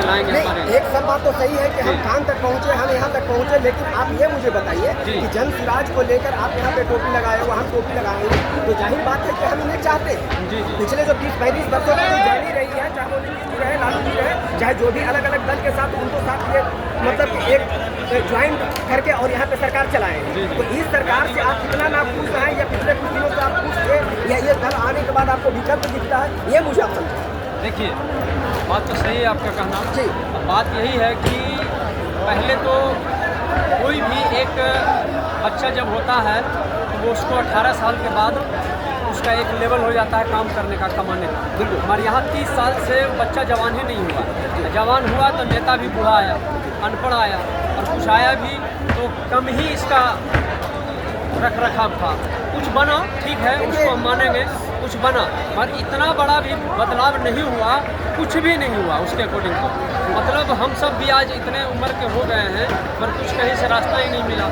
से लाएंगे हमारे। एक सब बात तो सही है कि हम कान तक पहुँचे, हम यहाँ तक पहुँचे, लेकिन आप ये मुझे बताइए कि जन सुराज को लेकर आप यहाँ पे टोपी लगाए हो, हम टोपी लगाएंगे, तो जाहिर बात है कि हम इन्हें चाहते हैं। जी जी। पिछले जो 20-35 वर्षों में जर्नी रही है, चाहे वो नीतीश जी रहे, लालू जी रहे, चाहे जो भी अलग अलग दल के साथ उनको साथ ये मतलब कि एक ज्वाइन करके और यहाँ पे सरकार चलाए हैं। तो इस सरकार से आप कितना ना खुश हैं, या पिछले कुछ दिनों से आप खुश थे, या ये दल आने के बाद आपको विकल्प दिखता है, ये मुझे आप समझाएं। देखिए, बात तो सही है आपका कहना जी। बात यही है कि पहले तो कोई भी एक बच्चा जब होता है तो वो उसको 18 साल के बाद उसका एक लेवल हो जाता है काम करने का, कमाने का। बिल्कुल। हमारे यहाँ 30 साल से बच्चा जवान ही नहीं हुआ। जवान हुआ तो नेता भी बूढ़ा आया, अनपढ़ आया, और कुछ आया भी तो कम ही इसका रख रखाव था। कुछ बना, ठीक है, उसको हम मानेंगे, कुछ बना, पर इतना बड़ा भी बदलाव नहीं हुआ, कुछ भी नहीं हुआ उसके अकॉर्डिंग तो। मतलब हम सब भी आज इतने उम्र के हो गए हैं, पर कुछ कहीं से रास्ता ही नहीं मिला।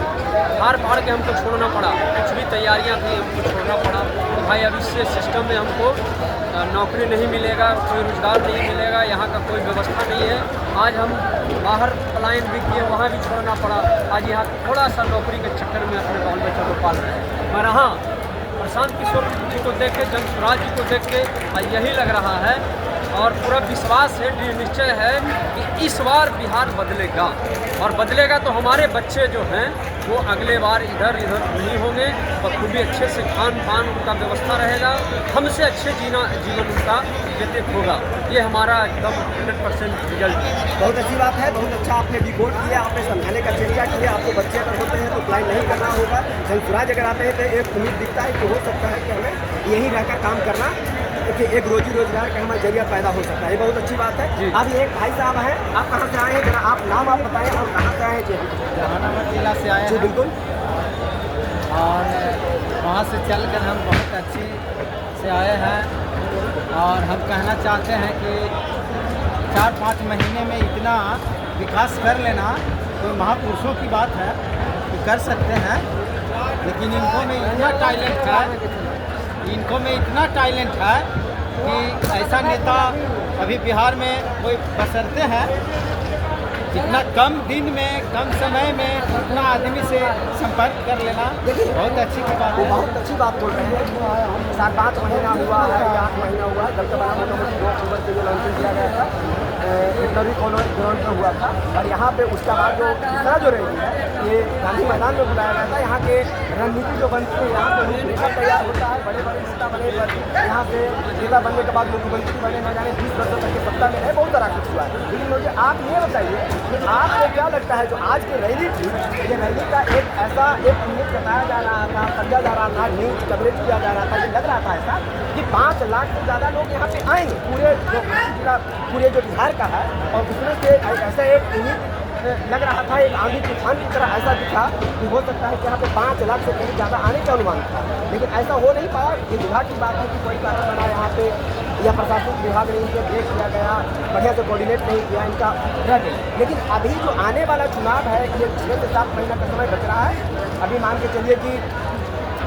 हार पाड़ के हमको छोड़ना पड़ा, कुछ भी तैयारियां थी हमको छोड़ना पड़ा। तो भाई अब इस सिस्टम में हमको नौकरी नहीं मिलेगा, कोई रोज़गार नहीं मिलेगा, यहाँ का कोई व्यवस्था नहीं है। आज हम बाहर पलायन भी किए, वहाँ भी छोड़ना पड़ा। आज यहाँ थोड़ा सा नौकरी के चक्कर में अपने बाल बच्चों को पाल रहे हैं। पर हाँ, प्रशांत किशोर जी को देख के, जन सुराज जी को देख के यही लग रहा है, और पूरा विश्वास है, निश्चय है कि इस बार बिहार बदलेगा, और बदलेगा तो हमारे बच्चे जो हैं वो अगले बार इधर नहीं होंगे, बखूबी अच्छे से खान पान उनका व्यवस्था रहेगा, हमसे अच्छे जीवन उनका व्यतीत होगा। ये हमारा एकदम 100% रिजल्ट है। बहुत अच्छी बात है, बहुत अच्छा आपने डिकोड किया, आपने समझाने का चर्चा किया। आपको बच्चे अगर होते हैं तो प्लान नहीं करना होगा। जन सुराज अगर आते हैं तो एक उम्मीद दिखता है कि हो सकता है कि हमें यहीं रहकर काम करना, कि एक रोजी रोजगार का हमारा जरिया पैदा हो सकता है। ये बहुत अच्छी बात है। अब एक भाई साहब हैं, आप कहाँ से आए हैं, जरा आप नाम आप बताएं और कहाँ से आए हैं? जहानाबाद जिला से आए जी हैं। बिल्कुल। और वहाँ से चलकर हम बहुत अच्छी से आए हैं, और हम कहना चाहते हैं कि 4-5 महीने में इतना विकास कर लेना कोई महापुरुषों की बात है कि कर सकते हैं, लेकिन इनको में इतना टैलेंट है, इनको में इतना टैलेंट है कि ऐसा नेता अभी बिहार में कोई बसरते हैं, जितना कम दिन में, कम समय में उतना आदमी से संपर्क कर लेना बहुत अच्छी बात वो है। बहुत अच्छी बात बोल रहे हैं। 7-8 महीना हुआ है या 8 महीना हुआ है, दल का बड़ा मोटामोटी 2 अक्टूबर के लिए लॉन्चिंग किया गया था, इंटरव्यू ग्राउंड में हुआ था, और यहाँ पे उसका बाद जो तीसरा जो रही है ये गांधी मैदान में बुलाया गया था। यहाँ के रणनीति जो बनती है, यहाँ पे रूपरेखा तैयार होता है, बड़े बड़े नेता बने, यहाँ पे नेता बनने के बाद मुख्यमंत्री बने, न जाने 20 वर्षों तक की सत्ता में रहे, बहुत सारा कुछ हुआ है। लेकिन मुझे आप ये बताइए कि आपको क्या लगता है जो आज की रैली थी, ये रैली का एक उम्मीद जताया जा रहा था, समझा जा रहा था, न्यूज़ कवरेज किया जा रहा था, ये लग रहा था ऐसा कि 5 लाख से ज़्यादा लोग यहाँ पे आएंगे पूरे जो बिहार का है, और उसमें से ऐसा एक उम्मीद लग रहा था, एक आंधी तूफान की तरह ऐसा दिखा कि हो सकता है कि यहाँ पे 5 लाख से कहीं ज़्यादा आने का अनुमान था, लेकिन ऐसा हो नहीं पाया। ये विभाग की बात है कि कोई कारण बना यहाँ पे, या प्रशासनिक विभाग ने इनको देख लिया गया, बढ़िया से कोऑर्डिनेट नहीं किया, इनका रह गया। लेकिन अभी जो आने वाला चुनाव है, ये 6 से 7 महीना का समय बच रहा है। अभी मान के चलिए कि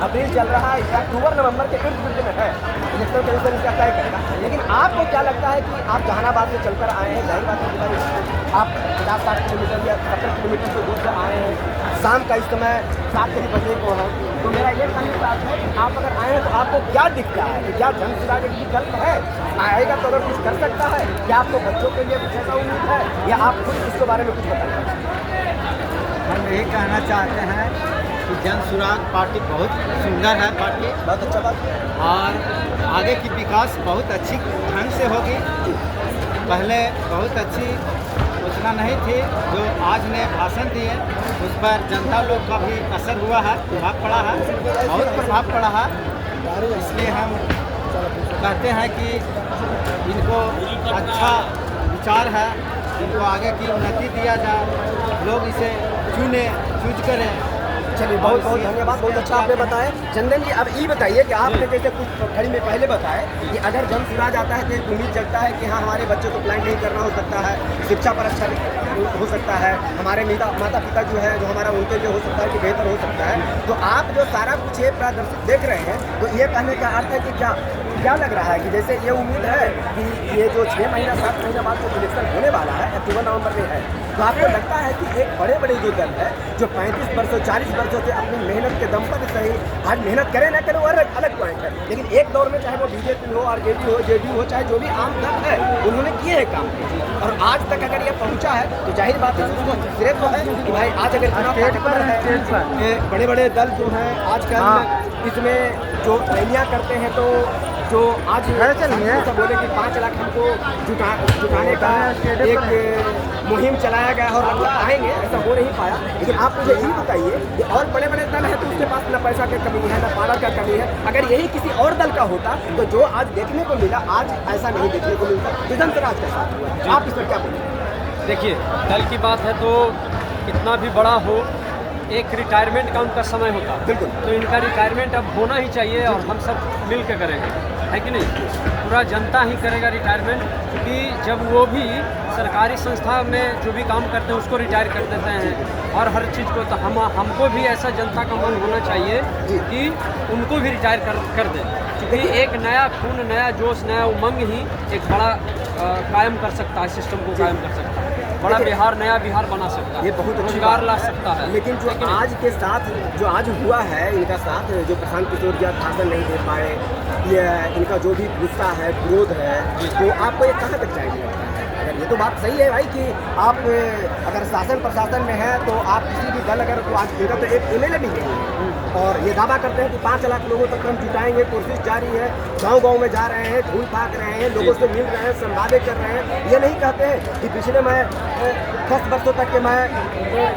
अप्रैल चल रहा है, अक्टूबर-नवंबर के इर्द-गिर्द में है, इलेक्शन कमीशन इसका तय करेगा। लेकिन आपको क्या लगता है कि आप जहानाबाद से चलकर आए हैं, जाहिर बात है आप 50-60 किलोमीटर या 70 किलोमीटर से दूर से आए हैं, शाम का इस समय 7 बजे को है, तो मेरा ये कहने की बात है कि आप अगर आए हैं तो आपको क्या दिखता है कि क्या जन सुराज एक विकल्प है, आएगा तो अगर कुछ कर सकता है, क्या आपको बच्चों के लिए कुछ ऐसा उम्मीद है, या आप खुद इसके बारे में कुछ बताएं? हम यही कहना चाहते हैं कि जन सुराज पार्टी बहुत सुंदर है, पार्टी बहुत अच्छा बात है। और आगे की विकास बहुत अच्छी ढंग से होगी। पहले बहुत अच्छी योजना नहीं थी, जो आज ने भाषण दिए उस पर जनता लोग का भी असर हुआ है, प्रभाव पड़ा है, बहुत प्रभाव पड़ा है। इसलिए हम कहते हैं कि इनको अच्छा विचार है, इनको आगे की उन्नति दिया जाए, लोग इसे चूज करें। चलिए बहुत बहुत धन्यवाद, बहुत अच्छा आपने बताया। चंदन जी, अब ये बताइए कि आपने जैसे कुछ खड़ी में पहले बताया कि अगर जन सुराज आता है तो एक उम्मीद जगता है कि हाँ हमारे बच्चों को प्लान नहीं करना हो सकता है, शिक्षा पर अच्छा हो सकता है, हमारे माता पिता जो है जो हमारा उनके लिए हो सकता है कि बेहतर हो सकता है। तो आप जो सारा कुछ ये प्रदर्शित देख रहे हैं, तो ये कहने का अर्थ है कि क्या लग रहा है कि जैसे ये उम्मीद है कि ये जो 6 महीना 7 महीना बाद जो इलेक्शन होने वाला है, अक्टूबर नवंबर में है। तो आपको लगता है कि एक बड़े बड़े जो दल है जो 35 वर्षों 40 वर्षों से अपनी मेहनत के दम पर सही, आज मेहनत करे ना करे वो अलग पॉइंट है, लेकिन एक दौर में चाहे वो बीजेपी हो, आरजेडी हो, जेडीयू हो, चाहे जो भी आम दल है, उन्होंने किए हैं काम, और आज तक अगर ये पहुंचा है तो जाहिर बात है उसको सिर्फ तो है कि भाई आज अगर चुनाव ताकतवर है, बड़े बड़े दल जो हैं आजकल इसमें जो रैलियाँ करते हैं, तो जो आज सब बोले कि 5 लाख हमको जुटाने का एक मुहिम चलाया गया और लगभग आएंगे, ऐसा हो नहीं पाया। लेकिन आप मुझे यही बताइए कि और बड़े बड़े दल हैं तो उसके पास न पैसा की कमी है, न पावर का कमी है, अगर यही किसी और दल का होता तो जो आज देखने को मिला आज ऐसा नहीं देखने को मिलता। विधन राज के साथ हुआ, आप इस पर क्या बोलेंगे? देखिए, दल की बात है तो कितना भी बड़ा हो, एक रिटायरमेंट का उनका समय होता है, बिल्कुल, तो इनका रिटायरमेंट अब होना ही चाहिए और हम सब मिल के करेंगे, है कि नहीं? पूरा जनता ही करेगा रिटायरमेंट, क्योंकि जब वो भी सरकारी संस्था में जो भी काम करते हैं उसको रिटायर कर देते हैं और हर चीज़ को, तो हमको भी ऐसा जनता का मन होना चाहिए कि उनको भी रिटायर कर दें, क्योंकि एक नया खून, नया जोश, नया उमंग ही एक बड़ा कायम कर सकता है, सिस्टम को कायम कर सकता है, बड़ा बिहार, नया बिहार बना सकता है, ये बहुत रोजगार ला सकता है। लेकिन जो आज के साथ जो आज हुआ है इनका साथ, जो प्रशांत किशोर जी भाषण नहीं दे पाए, ये इनका जो भी गुस्सा है, क्रोध है, तो आपको ये कहाँ तक जाएगी? अगर ये तो बात सही है भाई कि आप अगर शासन प्रशासन में है तो आप किसी भी दल अगर तो आज इनका तो एक एमएलए भी नहीं है और ये दावा करते हैं कि 5 लाख लोगों तक हम जुटाएंगे, कोशिश जारी है, गांव-गांव में जा रहे हैं, धूल फाक रहे हैं, लोगों से मिल रहे हैं, संवाद कर रहे हैं। ये नहीं कहते हैं कि पिछले मैं 10 वर्षों तक के मैं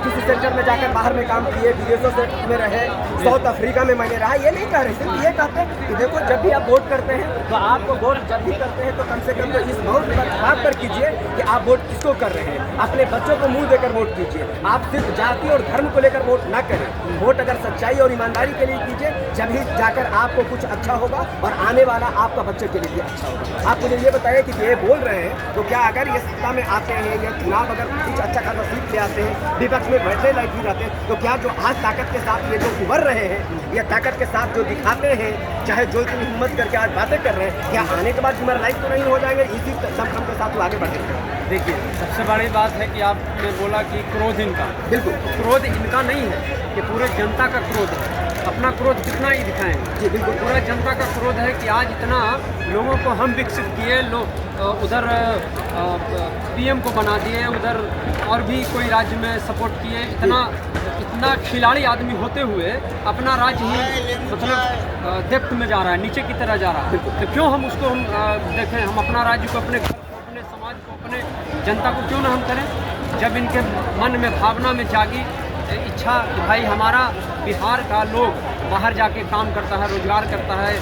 किसी सेक्टर में जाकर बाहर में काम किए, विदेशों से में रहे, साउथ अफ्रीका में मैंने रहा, ये नहीं कह रहे, सिर्फ ये कहते हैं कि देखो जब भी आप वोट करते हैं तो आपको वोट जब भी करते हैं तो कम से कम तो इस बात पर कीजिए कि आप वोट किसको कर रहे हैं, अपने बच्चों को मुंह देकर वोट कीजिए, आप सिर्फ जाति और धर्म को लेकर वोट ना करें, वोट अगर सच्चाई और ईमानदारी के लिए कीजिए, जब ही जाकर आपको कुछ अच्छा होगा और आने वाला आपका बच्चे के लिए भी अच्छा होगा। आप मुझे ये बताइए कि ये बोल रहे हैं तो क्या अगर ये सत्ता में आते हैं या चुनाव अगर कुछ अच्छा खासा सीट ले आते हैं, विपक्ष में बैठने लायक भी रहते हैं, तो क्या जो आज ताकत के साथ ये जो उभर रहे हैं या ताकत के साथ जो दिखाते हैं, चाहे जो इतनी हिम्मत करके आज बातें कर रहे हैं, क्या आने के बाद जुमर लाइक तो नहीं हो जाएंगे? इसी दमखम के साथ वो आगे बढ़ेंगे। देखिए, सबसे बड़ी बात है कि आपने बोला कि क्रोध इनका, बिल्कुल क्रोध इनका नहीं है, ये पूरे जनता का क्रोध है। अपना क्रोध कितना ही दिखाएं जी, बिल्कुल पूरा जनता का क्रोध है कि आज इतना लोगों को हम विकसित किए, लोग उधर पीएम को बना दिए, उधर और भी कोई राज्य में सपोर्ट किए, इतना खिलाड़ी आदमी होते हुए अपना राज्य ही मतलब डेप्थ में जा रहा है, नीचे की तरह जा रहा है। तो क्यों हम उसको देखें, हम अपना राज्य को, अपने समाज को, अपने जनता को क्यों ना हम करें? जब इनके मन में भावना में जागी इच्छा कि भाई हमारा बिहार का लोग बाहर जाके काम करता है, रोजगार करता है,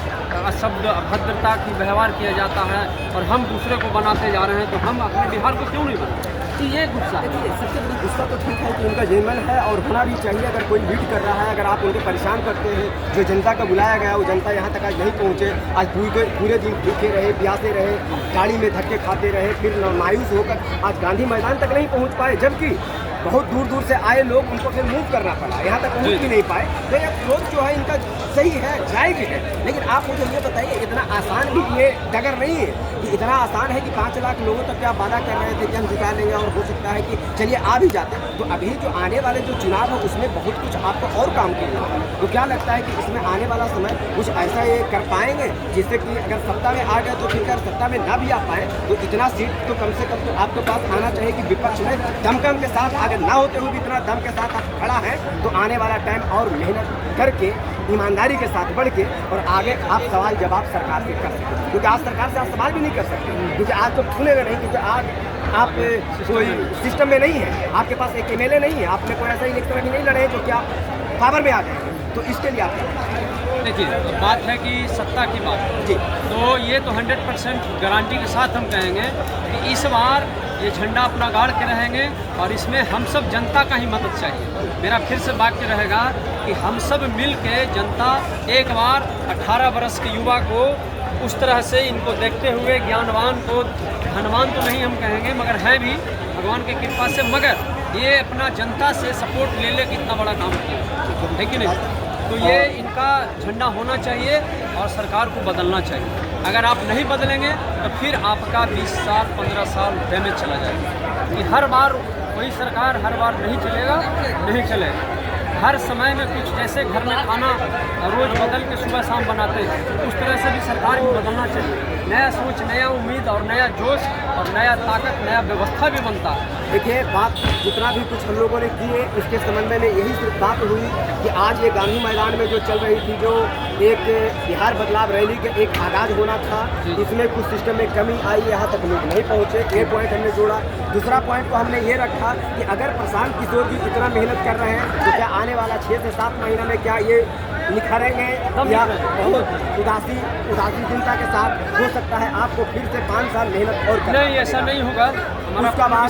अशब्द अभद्रता की व्यवहार किया जाता है और हम दूसरे को बनाते जा रहे हैं, तो हम अपने बिहार को क्यों नहीं बनाते? तो ये गुस्सा है। सबसे बड़ी गुस्सा तो ठीक है कि उनका जेनरल है और होना भी चाहिए। अगर कोई लीड कर रहा है, अगर आप उनको परेशान करते हैं, जो जनता का बुलाया गया वो जनता यहाँ तक आज नहीं पहुँचे, आज पूरे दिन भूखे रहे, प्यासे रहे, गाड़ी में धक्के खाते रहे, फिर मायूस होकर आज गांधी मैदान तक नहीं पहुँच पाए, जबकि बहुत दूर दूर से आए लोग उनको फिर मूव करना पड़ा, यहाँ तक पहुँच भी नहीं पाए। तो ये क्रोध जो है इनका सही है, जायज है, लेकिन आप मुझे ये बताइए इतना आसान भी ये डगर नहीं है कि इतना आसान है कि 5 लाख लोगों तक क्या वादा कर रहे थे कि हम जुटा लेंगे और हो सकता है कि चलिए आ भी जाते। तो अभी जो आने वाले जो चुनाव है उसमें बहुत कुछ आपको और काम करना है। तो क्या लगता है कि इसमें आने वाला समय कुछ ऐसा ये कर पाएंगे जिससे कि अगर सत्ता में आ गए तो ठीक है, सत्ता में ना भी आ पाए तो इतना सीट तो कम से कम तो आपके पास आना चाहिए कि विपक्ष में दमखम के साथ अगर ना होते हुए भी इतना दम के साथ आप खड़ा है तो आने वाला टाइम और मेहनत करके ईमानदारी के साथ बढ़ के और आगे आप सवाल जवाब सरकार से कर सकते, क्योंकि आज सरकार से आप सवाल भी नहीं कर सकते, क्योंकि आज तो सुनेगा नहीं, क्योंकि आज आप कोई सिस्टम में नहीं है, आपके पास एक एमएलए नहीं है, आपने कोई ऐसा इलेक्शन अभी नहीं लड़े जो कि आप पावर में आ गए। तो इसके लिए आप देखिए, बात है कि सत्ता की बात जी, तो ये तो 100% गारंटी के साथ हम कहेंगे कि इस बार ये झंडा अपना गाड़ के रहेंगे और इसमें हम सब जनता का ही मदद चाहिए। मेरा फिर से वाक्य रहेगा कि हम सब मिल के जनता एक बार 18 वर्ष के युवा को उस तरह से इनको देखते हुए ज्ञानवान को, धनवान तो नहीं हम कहेंगे मगर है भी भगवान की कृपा से, मगर ये अपना जनता से सपोर्ट ले ले कितना बड़ा काम किया है कि नहीं? तो ये इनका झंडा होना चाहिए और सरकार को बदलना चाहिए। अगर आप नहीं बदलेंगे तो फिर आपका 20 साल 15 साल डैमेज चला जाएगा। कि हर बार वही सरकार हर बार नहीं चलेगा, नहीं चलेगा। हर समय में कुछ जैसे घर में खाना रोज़ बदल के सुबह शाम बनाते हैं, उस तरह से भी सरकार को बदलना चाहिए। नया सोच, नया उम्मीद और नया जोश और नया ताकत, नया व्यवस्था भी बनता है। देखिए, बात जितना भी कुछ हम लोगों ने किए इसके संबंध में यही सिर्फ बात हुई कि आज ये गांधी मैदान में जो चल रही थी, जो एक बिहार बदलाव रैली के एक आगाज होना था, इसमें कुछ सिस्टम में कमी आई, यहाँ तक लोग नहीं पहुँचे। ये पॉइंट हमने जोड़ा। दूसरा पॉइंट तो हमने ये रखा कि अगर प्रशांत किशोर जी इतना मेहनत कर रहे हैं तो क्या आने वाला 6 से 7 महीना में क्या ये निखरेंगे या बहुत उदासी चिंता के साथ हो सकता है आपको फिर से 5 साल मेहनत और करना? नहीं, ऐसा नहीं होगा। उसका बाद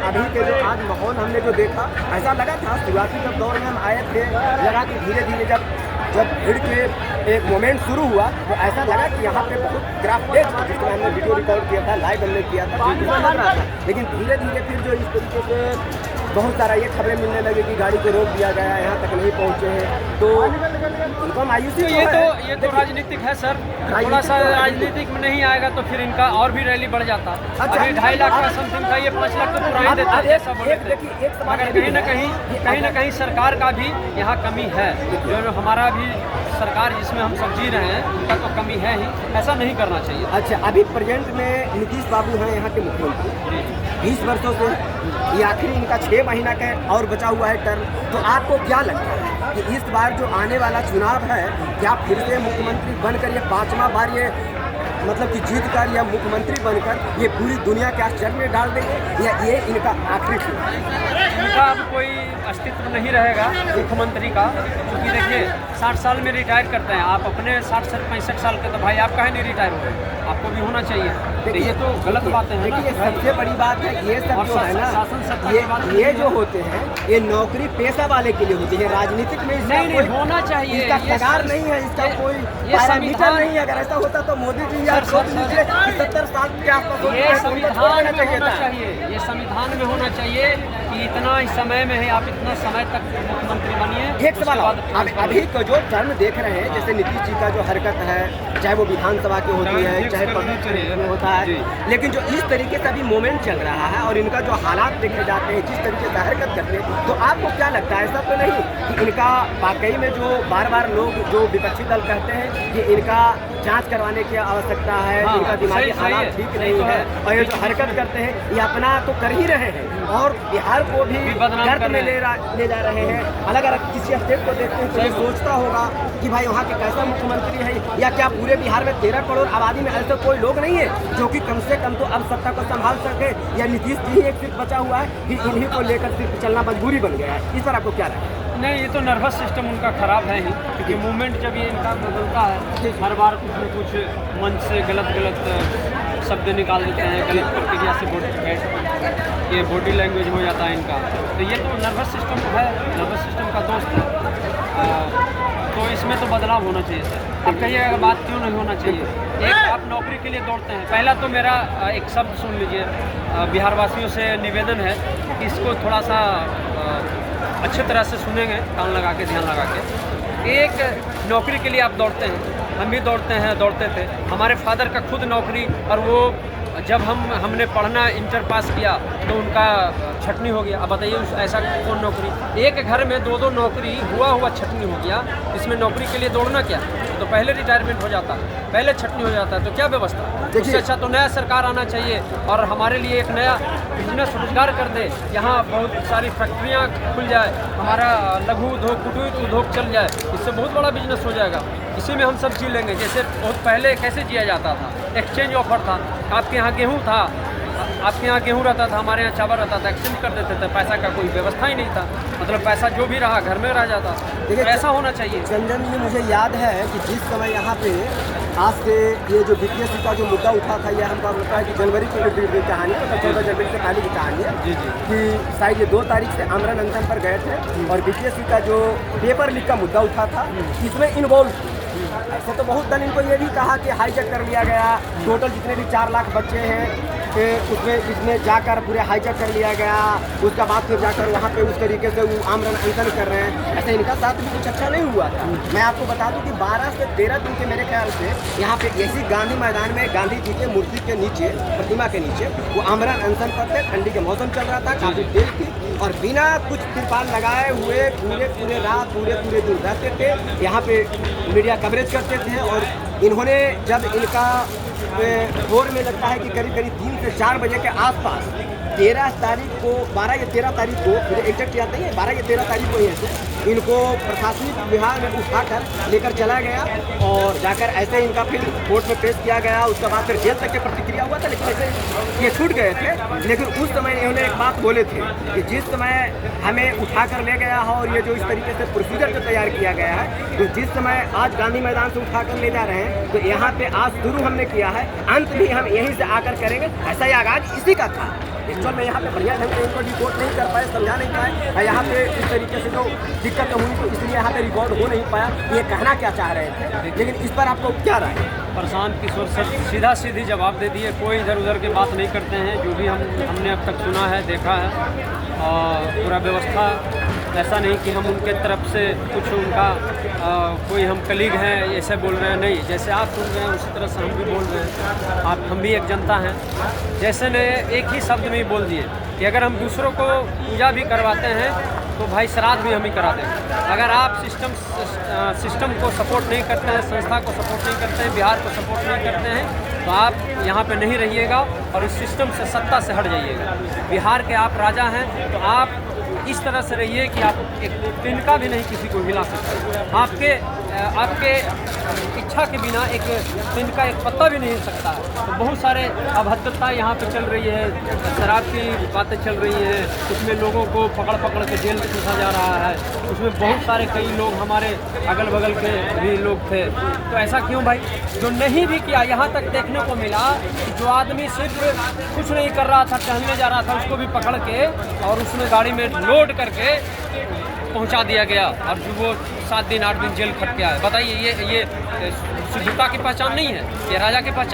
अभी के जो आज माहौल हमने जो देखा, ऐसा लगा था शुरुआती जब दौर में हम आए थे, लगा कि धीरे धीरे जब भीड़ के एक मोमेंट शुरू हुआ तो ऐसा लगा कि यहाँ पे बहुत ग्राफ डेट था, जिसमें हमने वीडियो रिकॉर्ड किया था, लाइव हमने किया था, लग रहा था। लेकिन धीरे धीरे फिर जो इस तरीके से बहुत सारा ये खबरें मिलने लगी कि गाड़ी को रोक दिया गया, यहाँ तक नहीं पहुँचे हैं, तो उनको मायूसी ये तो राजनीतिक है सर। थोड़ा सा राजनीतिक में नहीं आएगा तो फिर इनका और भी रैली बढ़ जाता। अभी 2.5 लाख का समथिंग था, ये 5 लाख तो पुराने देता है, ऐसा बोले थे। मगर कहीं ना कहीं सरकार का भी यहाँ कमी है। जो हमारा भी सरकार जिसमें हम सब जी रहे हैं, उनका तो कमी है ही, ऐसा नहीं करना चाहिए। अच्छा, अभी प्रेजेंट में नीतीश बाबू हैं यहाँ के मुख्यमंत्री, 20 वर्षों से ये आखिरी इनका 6 महीना का और बचा हुआ है टर्म। तो आपको क्या लगता है कि इस बार जो आने वाला चुनाव है, क्या फिर से मुख्यमंत्री बनकर ये 5वां बार ये मतलब कि जीत कर या मुख्यमंत्री बनकर ये पूरी दुनिया के आश्चर्य में डाल देंगे, या ये इनका आखिरी चुनाव? इनका अब कोई अस्तित्व नहीं रहेगा मुख्यमंत्री का, क्योंकि देखिए 60 साल में रिटायर करते हैं आप। अपने 60-65 साल के तो भाई आप काहे नहीं रिटायर हो गए? आपको भी होना चाहिए। ये तो गलत बातें हैं। देखिए, सबसे बड़ी बात है ये सब जो है ना, ये जो होते हैं ये नौकरी पेशा वाले के लिए होती है। राजनीतिक में नहीं होना चाहिए, इसका पगार नहीं है, इसका कोई पैरामीटर नहीं है। अगर ऐसा होता तो मोदी जी या 70 साल के आसपास ये संविधान में होना चाहिए। ये संविधान में होना चाहिए कि इतना समय में है, आप इतना समय तक मुख्यमंत्री बनिए। एक सवाल, अभी का जो टर्म देख रहे हैं, जैसे नीतीश जी का जो हरकत है, चाहे वो विधानसभा की होती है, चाहे में होता है, लेकिन जो इस तरीके से अभी मोमेंट चल रहा है और इनका जो हालात देखे जाते हैं, जिस तरीके से हरकत करते हैं, तो आपको क्या लगता है ऐसा तो नहीं कि इनका वाकई में जो बार लोग जो विपक्षी दल कहते हैं कि इनका जांच करवाने की आवश्यकता है, इनका दिमागी हालात ठीक नहीं है, और ये जो हरकत करते हैं ये अपना तो कर ही रहे हैं और बिहार को भी गर्त में ले जा रहे हैं। अलग अलग किसी स्टेट को देखते हैं तो ये सोचता होगा कि भाई वहाँ के कैसा मुख्यमंत्री है, या क्या पूरे बिहार में 13 करोड़ आबादी में ऐसे कोई लोग नहीं है जो कि कम से कम तो अब सत्ता को संभाल सके, या नीतीश जी ही एक सीट बचा हुआ है कि इन्हीं को लेकर सिर्फ चलना मजबूरी बन गया है? इस पर आपको क्या लगता है? नहीं, ये तो नर्वस सिस्टम उनका खराब है ही, क्योंकि मूवमेंट जब ये इनका बदलता है, हर बार कुछ न कुछ मन से गलत शब्द निकाल देते हैं, गलत प्रक्रिया से ये बॉडी लैंग्वेज हो जाता है इनका। तो ये तो नर्वस सिस्टम है, नर्वस सिस्टम का दोस्त है। तो इसमें तो बदलाव होना चाहिए सर। अब कहिए अगर बात क्यों नहीं होना चाहिए? एक आप नौकरी के लिए दौड़ते हैं। पहला तो मेरा एक शब्द सुन लीजिए, बिहार वासियों से निवेदन है कि इसको थोड़ा सा अच्छे तरह से सुनेंगे, कान लगा के, ध्यान लगा के। एक नौकरी के लिए आप दौड़ते हैं, हम भी दौड़ते थे। हमारे फादर का खुद नौकरी, और वो जब हमने पढ़ना इंटर पास किया तो उनका छटनी हो गया। अब बताइए ऐसा कौन नौकरी? एक घर में 2-2 नौकरी हुआ छटनी हो गया। इसमें नौकरी के लिए दौड़ना क्या? तो पहले रिटायरमेंट हो जाता, पहले छटनी हो जाता है, तो क्या व्यवस्था? उससे अच्छा तो नया सरकार आना चाहिए और हमारे लिए एक नया बिजनेस रोजगार कर दे। यहाँ बहुत सारी फैक्ट्रियाँ खुल जाए, हमारा लघु उद्योग, कुटीर उद्योग चल जाए, इससे बहुत बड़ा बिजनेस हो जाएगा। इसी में हम सब जी लेंगे। जैसे बहुत पहले कैसे जिया जाता था, एक्सचेंज ऑफर था। आपके यहाँ गेहूँ था, आपके यहाँ गेहूँ रहता था, हमारे यहाँ चावल रहता था, एक्सचेंज कर देते थे। पैसा का कोई व्यवस्था ही नहीं था, मतलब पैसा जो भी रहा घर में रह जाता। देखिए, ऐसा होना चाहिए। चंदन जी, मुझे याद है कि जिस समय यहाँ पे आज से ये जो बीपीएससी का जो मुद्दा उठा था, यह हमको लगता है कि जनवरी की कहानी है, मतलब 14 जनवरी से पहले की कहानी है कि शायद ये 2 तारीख से आमरण अनशन पर गए थे और बीपीएससी का जो पेपर लीक का मुद्दा उठा था, इसमें इन्वॉल्व। ऐसे तो बहुत दल इनको ये भी कहा कि हाईजैक कर लिया गया, टोटल जितने भी 4 लाख बच्चे हैं उसमें इसमें जाकर पूरे हाईजैक कर लिया गया। उसका बाद फिर जाकर वहाँ पे उस तरीके से वो आमरण अनशन कर रहे हैं। ऐसे इनका साथ भी कुछ अच्छा नहीं हुआ था। मैं आपको बता दूं कि 12 से 13 दिन के मेरे ख्याल से यहाँ पे इसी गांधी मैदान में गांधी जी के मूर्ति के नीचे, प्रतिमा के नीचे वो आमरण अनशन पर थे। ठंडी का मौसम चल रहा था, काफ़ी देर थी, और बिना कुछ तिरपाल लगाए हुए पूरे रात पूरे दिन रहते थे यहाँ पे, मीडिया कवरेज करते थे। और इन्होंने जब इनका भोर में लगता है कि करीब 3 से 4 बजे के आसपास 13 तारीख को, 12 या 13 तारीख को, मुझे एग्जैक्ट याद नहीं है, 12 या 13 तारीख को यहाँ से इनको प्रशासनिक विभाग में उठाकर लेकर चला गया और जाकर ऐसे इनका फिर कोर्ट में पेश किया गया। उसके बाद फिर जेल तक की प्रतिक्रिया हुआ था, लेकिन ऐसे ये छूट गए थे। लेकिन उस समय इन्होंने एक बात बोले थे कि जिस समय हमें उठाकर ले गया है और ये जो इस तरीके से प्रोसीजर जो तैयार किया गया है, तो जिस समय आज गांधी मैदान से उठाकर ले जा रहे हैं, तो यहाँ पे आज शुरू हमने किया है, अंत भी हम यहीं से आकर करेंगे। ऐसा ही आगाज इसी का था। एक्चुअल में यहाँ पे बढ़िया ढंग से इनको रिपोर्ट नहीं कर पाए, समझा नहीं पाए। यहाँ पे इस तरीके से जो दिक्कत हुई तो इसलिए यहाँ पे रिकॉर्ड हो नहीं पाया। ये कहना क्या चाह रहे थे, लेकिन इस पर आपको क्या राय है? प्रशांत किशोर सर सीधा सीधी जवाब दे दिए, कोई इधर उधर की बात नहीं करते हैं। जो भी हमने अब तक सुना है, देखा है, और पूरा व्यवस्था ऐसा नहीं कि हम उनके तरफ से कुछ उनका कोई हम कलीग हैं ऐसे बोल रहे हैं, नहीं। जैसे आप सुन रहे हैं उसी तरह से हम भी बोल रहे हैं। हम भी एक जनता हैं। जैसे ने एक ही शब्द में ही बोल दिए कि अगर हम दूसरों को पूजा भी करवाते हैं तो भाई श्राद्ध भी हम ही करा देंगे। अगर आप सिस्टम को सपोर्ट नहीं करते हैं, संस्था को सपोर्ट नहीं करते हैं, बिहार को सपोर्ट नहीं करते हैं, तो आप यहाँ पे नहीं रहिएगा और इस सिस्टम से, सत्ता से हट जाइएगा। बिहार के आप राजा हैं, तो आप इस तरह से रहिए कि आप एक तिनका भी नहीं किसी को हिला सकते। आपके इच्छा के बिना एक तिनका, एक पत्ता भी नहीं हिल सकता है। तो बहुत सारे अभद्रता यहाँ पे चल रही है, शराब की बातें चल रही हैं, उसमें लोगों को पकड़ के जेल में पूछा जा रहा है। उसमें बहुत सारे कई लोग हमारे अगल बगल के भी लोग थे। तो ऐसा क्यों भाई? जो नहीं भी किया, यहाँ तक देखने को मिला कि जो आदमी सिर्फ कुछ नहीं कर रहा था, टहलने जा रहा था, उसको भी पकड़ के और उसमें गाड़ी में लोड करके पहुंचा दिया गया, और जो वो 7 दिन 8 दिन जेल खट के आए। बताइए, ये शुद्धता की पहचान नहीं है? ये राजा की पहचान